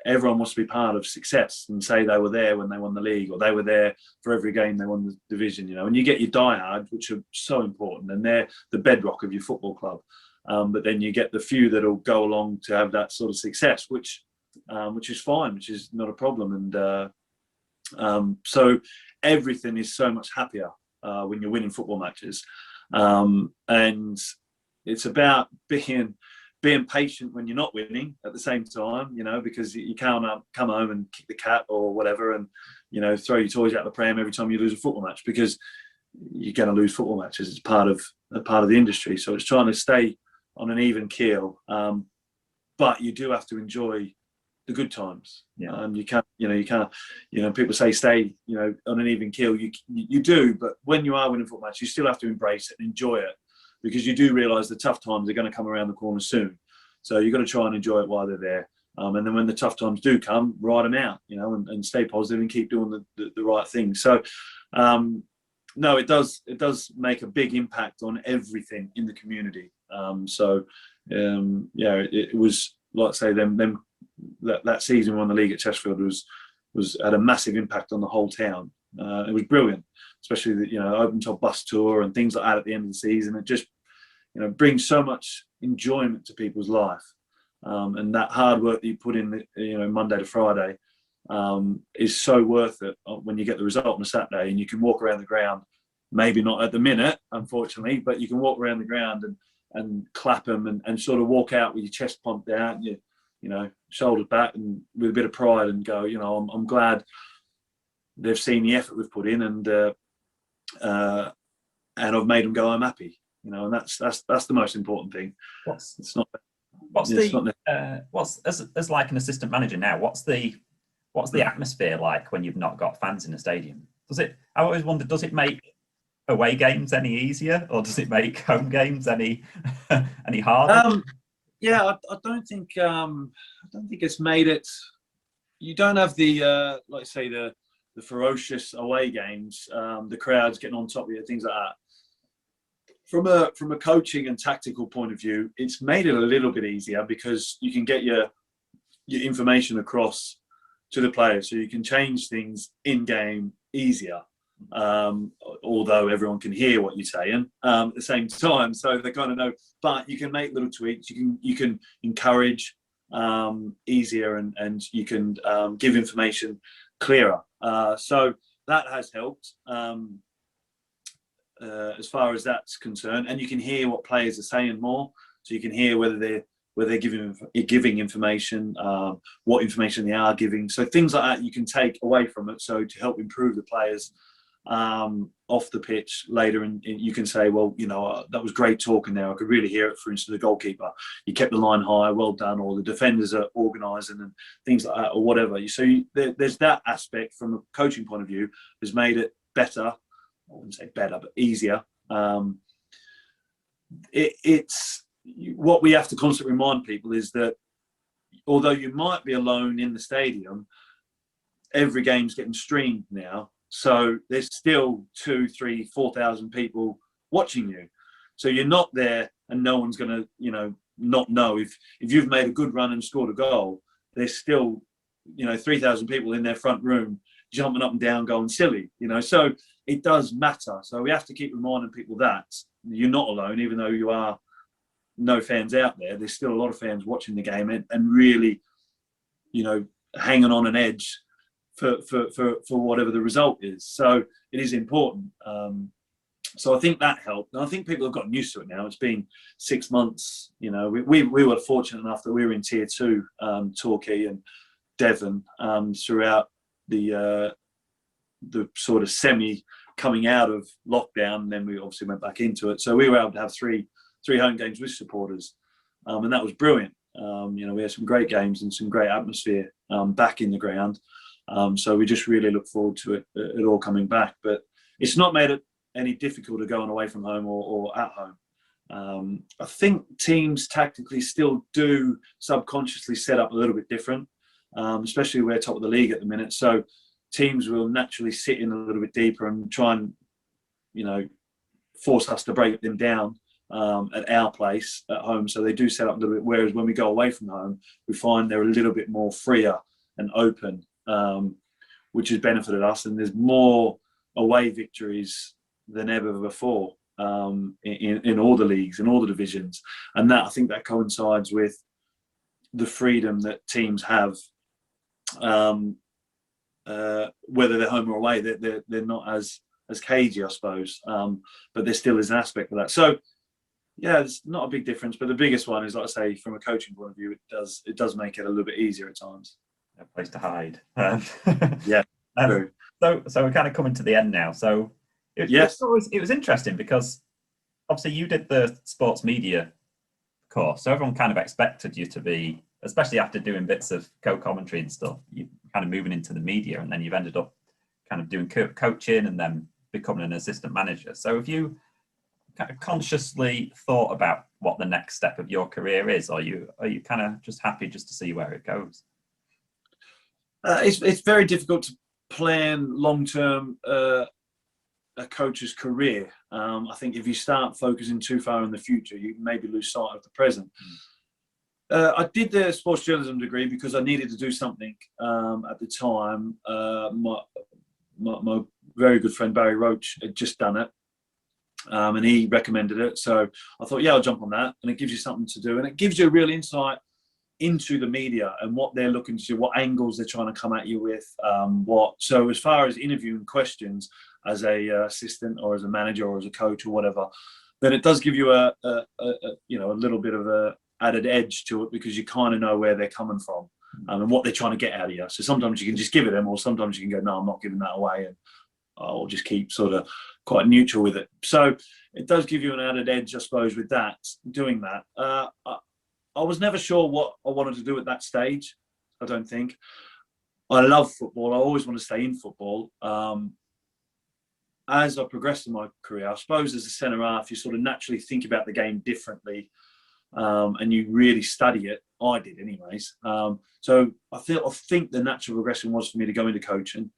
Everyone wants to be part of success and say they were there when they won the league, or they were there for every game they won the division. And you get your diehard, which are so important, and they're the bedrock of your football club. But then you get the few that'll go along to have that sort of success, which is fine, which is not a problem. And so everything is so much happier when you're winning football matches, and it's about being patient when you're not winning at the same time, because you can't come home and kick the cat or whatever, and throw your toys out the pram every time you lose a football match, because you're going to lose football matches. It's part of the industry. So it's trying to stay on an even keel, but you do have to enjoy the good times. Yeah. You can't. People say stay, on an even keel. You do, but when you are winning football matches, you still have to embrace it and enjoy it, because you do realise the tough times are going to come around the corner soon. So you've got to try and enjoy it while they're there. And then when the tough times do come, ride them out, and stay positive and keep doing the right thing. So, no, it does make a big impact on everything in the community. It was, like I say, that season we won the league at Chesterfield had a massive impact on the whole town. It was brilliant, especially the open top bus tour and things like that at the end of the season. It just brings so much enjoyment to people's life. And that hard work that you put in, Monday to Friday, is so worth it when you get the result on a Saturday and you can walk around the ground. Maybe not at the minute, unfortunately, but you can walk around the ground and clap them and sort of walk out with your chest pumped out and shoulders back and with a bit of pride and go, I'm glad they've seen the effort we've put in and I've made them go, I'm happy, and that's the most important thing. As like an assistant manager now, what's the atmosphere like when you've not got fans in the stadium? I always wondered, does it make away games any easier, or does it make home games any harder? I don't think it's made it. You don't have the like say the ferocious away games, the crowds getting on top of you, things like that. From a coaching and tactical point of view, it's made it a little bit easier because you can get your information across to the players, so you can change things in game easier. Although everyone can hear what you're saying at the same time, so they kind of know. But you can make little tweaks. You can encourage easier, and you can give information clearer. So that has helped as far as that's concerned. And you can hear what players are saying more, so you can hear whether they're giving information, what information they are giving. So things like that you can take away from it. So to help improve the players off the pitch later, and you can say, well, that was great talking there. I could really hear it. For instance, the goalkeeper, he kept the line high, well done. Or the defenders are organising and things like that, or whatever. So there's that aspect from a coaching point of view has made it better. I wouldn't say better, but easier. It's what we have to constantly remind people is that although you might be alone in the stadium, every game's getting streamed now. So there's still 2,000, 3,000, 4,000 people watching you. So you're not there and no one's going to, not know. If you've made a good run and scored a goal, there's still, 3,000 people in their front room jumping up and down, going silly, So it does matter. So we have to keep reminding people that you're not alone, even though you are no fans out there. There's still a lot of fans watching the game and really, hanging on an edge for whatever the result is. So it is important. So I think that helped. And I think people have gotten used to it now. It's been 6 months. We were fortunate enough that we were in Tier 2, Torquay and Devon, throughout the sort of semi coming out of lockdown. And then we obviously went back into it. So we were able to have three home games with supporters. And that was brilliant. We had some great games and some great atmosphere back in the ground. So we just really look forward to it all coming back. But it's not made it any difficult going away from home or at home. I think teams tactically still do subconsciously set up a little bit different, especially we're top of the league at the minute. So teams will naturally sit in a little bit deeper and try and, force us to break them down at our place at home. So they do set up a little bit. Whereas when we go away from home, we find they're a little bit more freer and open, which has benefited us. And there's more away victories than ever before in all the leagues, in all the divisions. And that, I think that coincides with the freedom that teams have, whether they're home or away. They're not as cagey, I suppose, but there still is an aspect of that. So yeah, it's not a big difference, but the biggest one is, like I say, from a coaching point of view, it does make it a little bit easier at times. A place to hide. Yeah. True. So we're kind of coming to the end now. So it was interesting because obviously you did the sports media course, so everyone kind of expected you to be, especially after doing bits of co-commentary and stuff, you kind of moving into the media, and then you've ended up kind of doing coaching and then becoming an assistant manager. So have you kind of consciously thought about what the next step of your career is, or are you kind of just happy just to see where it goes? It's very difficult to plan long-term a coach's career. I think if you start focusing too far in the future, you maybe lose sight of the present. I did the sports journalism degree because I needed to do something at the time. My very good friend Barry Roach had just done it, and he recommended it. So I thought, yeah, I'll jump on that, and it gives you something to do, and it gives you a real insight into the media and what they're looking to do, what angles they're trying to come at you with, So as far as interviewing questions as a assistant or as a manager or as a coach or whatever, then it does give you a little bit of a added edge to it, because you kind of know where they're coming from and what they're trying to get out of you. So sometimes you can just give it them, or sometimes you can go, no, I'm not giving that away, and I'll just keep sort of quite neutral with it. So it does give you an added edge, I suppose, with that, doing that. I was never sure what I wanted to do at that stage. I don't think. I love football. I always want to stay in football. As I progressed in my career, I suppose as a centre half, you sort of naturally think about the game differently, and you really study it. I did, anyways. So I think the natural progression was for me to go into coaching,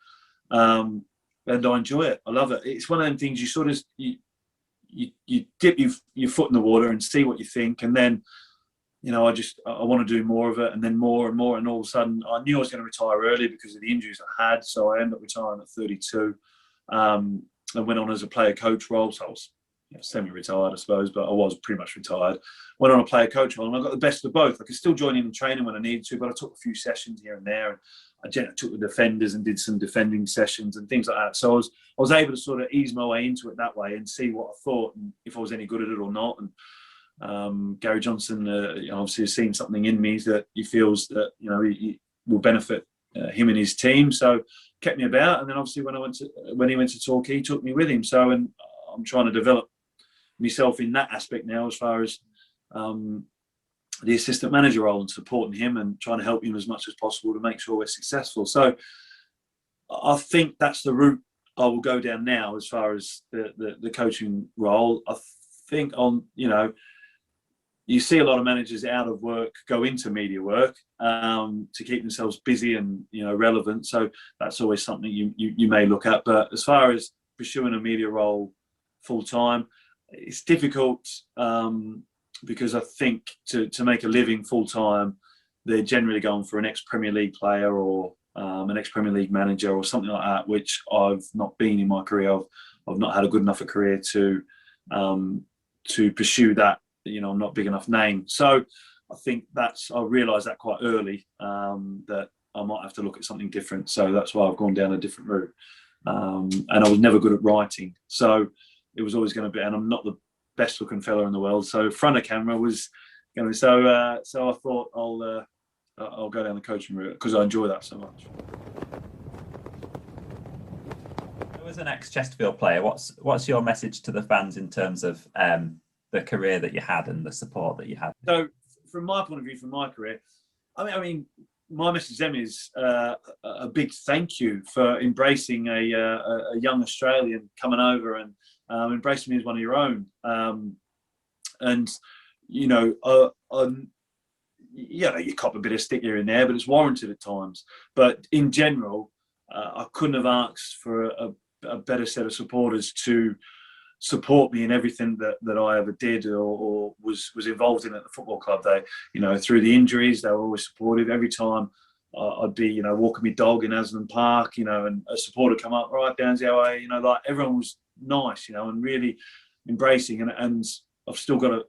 and I enjoy it. I love it. It's one of them things you sort of you dip your foot in the water and see what you think, and then I want to do more of it, and then more and more, and all of a sudden I knew I was going to retire early because of the injuries I had. So I ended up retiring at 32. I went on as a player coach role, so I was semi-retired, I suppose, but I was pretty much retired. Went on a player coach role, and I got the best of both. I could still join in training when I needed to, but I took a few sessions here and there, and I took the defenders and did some defending sessions and things like that. So I was able to sort of ease my way into it that way and see what I thought and if I was any good at it or not. And Gary Johnson obviously has seen something in me that he feels that he will benefit him and his team. So kept me about, and then obviously when he went to Torquay, he took me with him. So, and I'm trying to develop myself in that aspect now, as far as the assistant manager role, and supporting him and trying to help him as much as possible to make sure we're successful. So I think that's the route I will go down now, as far as the coaching role. I think you see a lot of managers out of work go into media work to keep themselves busy and relevant. So that's always something you may look at. But as far as pursuing a media role full time, it's difficult because I think to make a living full time, they're generally going for an ex-Premier League player or an ex-Premier League manager or something like that, which I've not been in my career. I've not had a good enough a career to pursue that. I'm not big enough name. So I think I realised that quite early, that I might have to look at something different. So that's why I've gone down a different route. And I was never good at writing. So it was always going to be, and I'm not the best looking fella in the world. So front of camera was going to be, so I thought I'll go down the coaching route because I enjoy that so much. As an ex-Chesterfield player, what's your message to the fans in terms of the career that you had and the support that you had? So from my point of view, from my career, I mean, my message to them is a big thank you for embracing a young Australian coming over and embracing me as one of your own. You cop a bit of stick here and there, but it's warranted at times. But in general, I couldn't have asked for a better set of supporters to support me in everything that I ever did or was involved in at the football club. They, through the injuries, they were always supportive. Every time I'd be, walking my dog in Aslan Park, and a supporter come up, right, Downsy, how are you? Like everyone was nice, and really embracing. And I've still got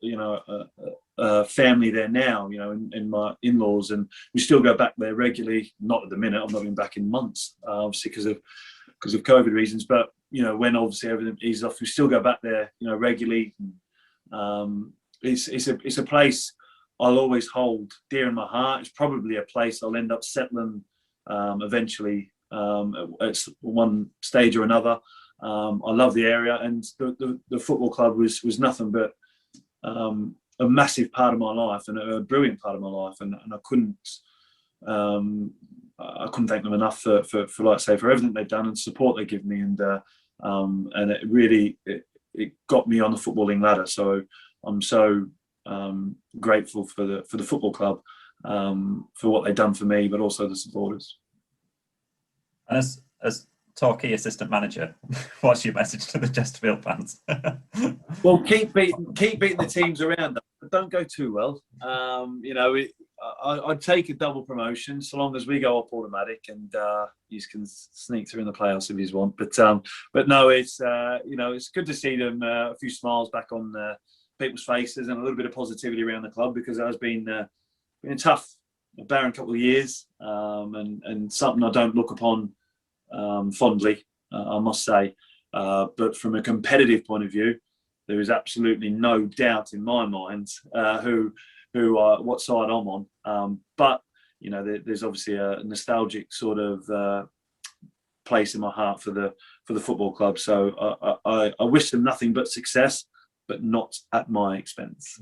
a family there now, in my in-laws, and we still go back there regularly. Not at the minute, I've not been back in months, obviously because of COVID reasons, but when obviously everything eases off, we still go back there, regularly. It's a place I'll always hold dear in my heart. It's probably a place I'll end up settling eventually at one stage or another. I love the area, and the football club was nothing but a massive part of my life and a brilliant part of my life, and I couldn't thank them enough for like I say, for everything they've done and support they give me, and it really it got me on the footballing ladder. So I'm so grateful for the football club for what they've done for me, but also the supporters. And as Torquay assistant manager, what's your message to the Chesterfield fans? Well, keep beating the teams around them, but don't go too well. I'd take a double promotion so long as we go up automatic, and you can sneak through in the playoffs if you want. But no, it's it's good to see them, a few smiles back on people's faces, and a little bit of positivity around the club, because it has been a tough, barren couple of years, and something I don't look upon fondly, I must say. But from a competitive point of view, there is absolutely no doubt in my mind what side I'm on. But there's obviously a nostalgic sort of place in my heart for the football club. So I wish them nothing but success, but not at my expense.